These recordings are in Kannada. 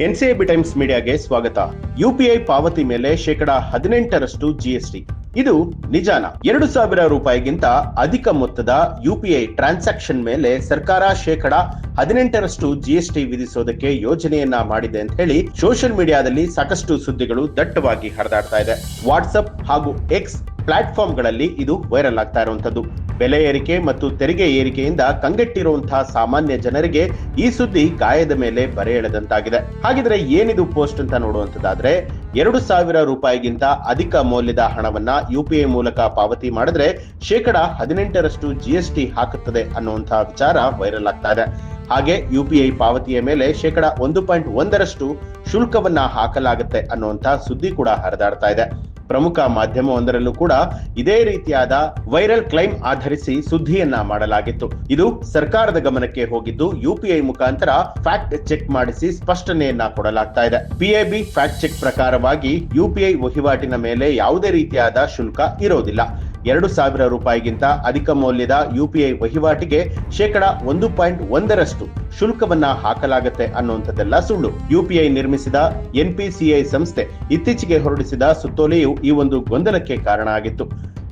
ಎನ್ಸಿಐಬಿ ಟೈಮ್ಸ್ ಮೀಡಿಯಾಗೆ ಸ್ವಾಗತ. ಯುಪಿಐ ಪಾವತಿ ಮೇಲೆ 18% ಜಿಎಸ್ಟಿ. ಇದು ನಿಜಾನ? 2,000 ರೂಪಾಯಿಗಿಂತ ಅಧಿಕ ಮೊತ್ತದ ಯುಪಿಐ ಟ್ರಾನ್ಸಾಕ್ಷನ್ ಮೇಲೆ ಸರ್ಕಾರ 18% ಜಿಎಸ್ಟಿ ವಿಧಿಸೋದಕ್ಕೆ ಯೋಜನೆಯನ್ನ ಮಾಡಿದೆ ಅಂತ ಹೇಳಿ ಸೋಷಿಯಲ್ ಮೀಡಿಯಾದಲ್ಲಿ ಸಾಕಷ್ಟು ಸುದ್ದಿಗಳು ದಟ್ಟವಾಗಿ ಹರಿದಾಡ್ತಾ ಇದೆ. ವಾಟ್ಸ್ಆಪ್ ಹಾಗೂ ಎಕ್ಸ್ ಪ್ಲಾಟ್ಫಾರ್ಮ್ಗಳಲ್ಲಿ ಇದು ವೈರಲ್ ಆಗ್ತಾ ಇರುವಂತದ್ದು. ಬೆಲೆ ಏರಿಕೆ ಮತ್ತು ತೆರಿಗೆ ಏರಿಕೆಯಿಂದ ಕಂಗೆಟ್ಟಿರುವಂತಹ ಸಾಮಾನ್ಯ ಜನರಿಗೆ ಈ ಸುದ್ದಿ ಗಾಯದ ಮೇಲೆ ಬರೆ ಎಳೆದಂತಾಗಿದೆ. ಹಾಗಿದ್ರೆ ಏನಿದು ಪೋಸ್ಟ್ ಅಂತ ನೋಡುವಂತದ್ದಾದ್ರೆ, 2,000 ರೂಪಾಯಿಗಿಂತ ಅಧಿಕ ಮೌಲ್ಯದ ಹಣವನ್ನ ಯುಪಿಐ ಮೂಲಕ ಪಾವತಿ ಮಾಡಿದ್ರೆ 18% ಜಿಎಸ್ಟಿ ಹಾಕುತ್ತದೆ ಅನ್ನುವಂತಹ ವಿಚಾರ ವೈರಲ್ ಆಗ್ತಾ ಇದೆ. ಹಾಗೆ ಯುಪಿಐ ಪಾವತಿಯ ಮೇಲೆ 1.1% ಶುಲ್ಕವನ್ನ ಹಾಕಲಾಗುತ್ತೆ ಅನ್ನುವಂತಹ ಸುದ್ದಿ ಕೂಡ ಹರಿದಾಡ್ತಾ ಇದೆ. ಪ್ರಮುಖ ಮಾಧ್ಯಮವೊಂದರಲ್ಲೂ ಕೂಡ ಇದೇ ರೀತಿಯಾದ ವೈರಲ್ ಕ್ಲೈಮ್ ಆಧರಿಸಿ ಸುದ್ದಿಯನ್ನ ಮಾಡಲಾಗಿತ್ತು. ಇದು ಸರ್ಕಾರದ ಗಮನಕ್ಕೆ ಹೋಗಿದ್ದು ಯುಪಿಐ ಮುಖಾಂತರ ಫ್ಯಾಕ್ಟ್ ಚೆಕ್ ಮಾಡಿಸಿ ಸ್ಪಷ್ಟನೆಯನ್ನ ಕೊಡಲಾಗ್ತಾ ಇದೆ. ಪಿಐಬಿ ಫ್ಯಾಕ್ಟ್ ಚೆಕ್ ಪ್ರಕಾರವಾಗಿ ಯುಪಿಐ ವಹಿವಾಟಿನ ಮೇಲೆ ಯಾವುದೇ ರೀತಿಯಾದ ಶುಲ್ಕ ಇರೋದಿಲ್ಲ. 2,000 ರೂಪಾಯಿಗಿಂತ ಅಧಿಕ ಮೌಲ್ಯದ ಯುಪಿಐ ವಹಿವಾಟಿಗೆ 1.1% ಶುಲ್ಕವನ್ನ ಹಾಕಲಾಗುತ್ತೆ ಅನ್ನುವಂಥದ್ದೆಲ್ಲ ಸುಳ್ಳು. ಯುಪಿಐ ನಿರ್ಮಿಸಿದ ಎನ್ಪಿಸಿಐ ಸಂಸ್ಥೆ ಇತ್ತೀಚೆಗೆ ಹೊರಡಿಸಿದ ಸುತ್ತೋಲೆಯು ಈ ಒಂದು ಗೊಂದಲಕ್ಕೆ ಕಾರಣ ಆಗಿತ್ತು.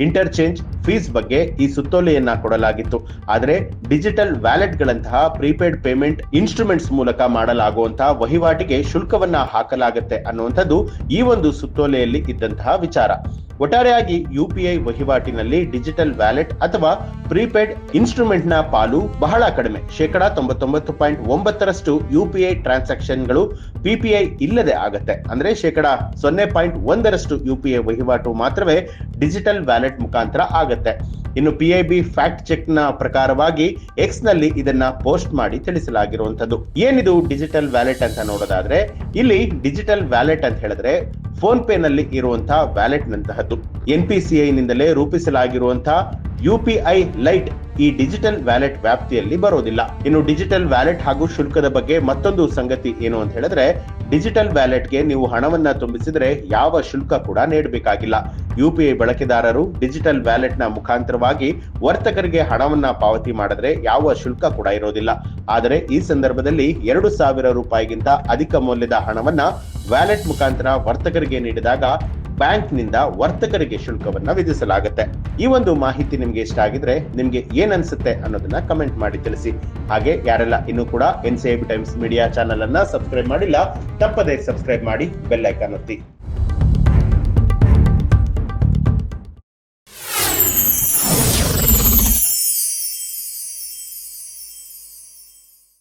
ಇಂಟರ್ಚೇಂಜ್ ಫೀಸ್ ಬಗ್ಗೆ ಈ ಸುತ್ತೋಲೆಯನ್ನ ಕೊಡಲಾಗಿತ್ತು. ಆದರೆ ಡಿಜಿಟಲ್ ವ್ಯಾಲೆಟ್ ಗಳಂತಹ ಪ್ರೀಪೇಡ್ ಪೇಮೆಂಟ್ ಇನ್ಸ್ಟ್ರೂಮೆಂಟ್ಸ್ ಮೂಲಕ ಮಾಡಲಾಗುವಂತಹ ವಹಿವಾಟಿಗೆ ಶುಲ್ಕವನ್ನ ಹಾಕಲಾಗುತ್ತೆ ಅನ್ನುವಂಥದ್ದು ಈ ಒಂದು ಸುತ್ತೋಲೆಯಲ್ಲಿ ಇದ್ದಂತಹ ವಿಚಾರ. ಒಟ್ಟಾರೆಯಾಗಿ ಯುಪಿಐ ವಹಿವಾಟಿನಲ್ಲಿ ಡಿಜಿಟಲ್ ವ್ಯಾಲೆಟ್ ಅಥವಾ ಪ್ರೀಪೇಡ್ ಇನ್ಸ್ಟ್ರೂಮೆಂಟ್ ನ ಪಾಲು ಬಹಳ ಕಡಿಮೆ. 99.9% ಯುಪಿಐ ಟ್ರಾನ್ಸಾಕ್ಷನ್ಗಳು ಪಿಪಿಐ ಇಲ್ಲದೆ ಆಗತ್ತೆ. ಅಂದ್ರೆ 0.1% ಯುಪಿಐ ವಹಿವಾಟು ಮಾತ್ರವೇ ಡಿಜಿಟಲ್ ವ್ಯಾಲೆಟ್ ಮುಖಾಂತರ ಆಗತ್ತೆ. ಇನ್ನು ಪಿಐಬಿ ಫ್ಯಾಕ್ಟ್ ಚೆಕ್ ನ ಪ್ರಕಾರವಾಗಿ ಎಕ್ಸ್ ನಲ್ಲಿ ಇದನ್ನ ಪೋಸ್ಟ್ ಮಾಡಿ ತಿಳಿಸಲಾಗಿರುವಂತದ್ದು. ಏನಿದು ಡಿಜಿಟಲ್ ವ್ಯಾಲೆಟ್ ಅಂತ ನೋಡೋದಾದ್ರೆ, ಇಲ್ಲಿ ಡಿಜಿಟಲ್ ವ್ಯಾಲೆಟ್ ಅಂತ ಹೇಳಿದ್ರೆ ಫೋನ್ ಪೇ ನಲ್ಲಿ ಇರುವಂತಹ ವ್ಯಾಲೆಟ್ ನಂತಹದ್ದು. ಎನ್ಪಿಸಿಐ ನಿಂದಲೇ ರೂಪಿಸಲಾಗಿರುವಂತಹ ಯುಪಿಐ ಲೈಟ್ ಈ ಡಿಜಿಟಲ್ ವ್ಯಾಲೆಟ್ ವ್ಯಾಪ್ತಿಯಲ್ಲಿ ಬರೋದಿಲ್ಲ. ಇನ್ನು ಡಿಜಿಟಲ್ ವ್ಯಾಲೆಟ್ ಹಾಗೂ ಶುಲ್ಕದ ಬಗ್ಗೆ ಮತ್ತೊಂದು ಸಂಗತಿ ಏನು ಅಂತ ಹೇಳಿದ್ರೆ, ಡಿಜಿಟಲ್ ವ್ಯಾಲೆಟ್ಗೆ ನೀವು ಹಣವನ್ನ ತುಂಬಿಸಿದ್ರೆ ಯಾವ ಶುಲ್ಕ ಕೂಡ ನೀಡಬೇಕಾಗಿಲ್ಲ. ಯುಪಿಐ ಬಳಕೆದಾರರು ಡಿಜಿಟಲ್ ವ್ಯಾಲೆಟ್ ನ ಮುಖಾಂತರವಾಗಿ ವರ್ತಕರಿಗೆ ಹಣವನ್ನ ಪಾವತಿ ಮಾಡಿದ್ರೆ ಯಾವ ಶುಲ್ಕ ಕೂಡ ಇರೋದಿಲ್ಲ. ಆದರೆ ಈ ಸಂದರ್ಭದಲ್ಲಿ 2,000 ರೂಪಾಯಿಗಿಂತ ಅಧಿಕ ಮೌಲ್ಯದ ಹಣವನ್ನ ವ್ಯಾಲೆಟ್ ಮುಖಾಂತರ ವರ್ತಕರಿಗೆ ನೀಡಿದಾಗ ಬ್ಯಾಂಕ್ ನಿಂದ ವರ್ತಕರಿಗೆ ಶುಲ್ಕವನ್ನ ವಿಧಿಸಲಾಗುತ್ತೆ. ಈ ಒಂದು ಮಾಹಿತಿ ನಿಮ್ಗೆ ಇಷ್ಟ ಆಗಿದ್ರೆ ನಿಮ್ಗೆ ಏನ್ ಅನ್ಸುತ್ತೆ ಅನ್ನೋದನ್ನ ಕಮೆಂಟ್ ಮಾಡಿ ತಿಳಿಸಿ. ಹಾಗೆ ಯಾರೆಲ್ಲ ಇನ್ನೂ ಕೂಡ ಎನ್ಸಿಐಬಿ ಟೈಮ್ಸ್ ಮೀಡಿಯಾ ಚಾನೆಲ್ ಅನ್ನ ಸಬ್ಸ್ಕ್ರೈಬ್ ಮಾಡಿಲ್ಲ, ತಪ್ಪದೇ ಸಬ್ಸ್ಕ್ರೈಬ್ ಮಾಡಿ ಬೆಲ್ ಐಕಾನ್ ಒತ್ತಿ.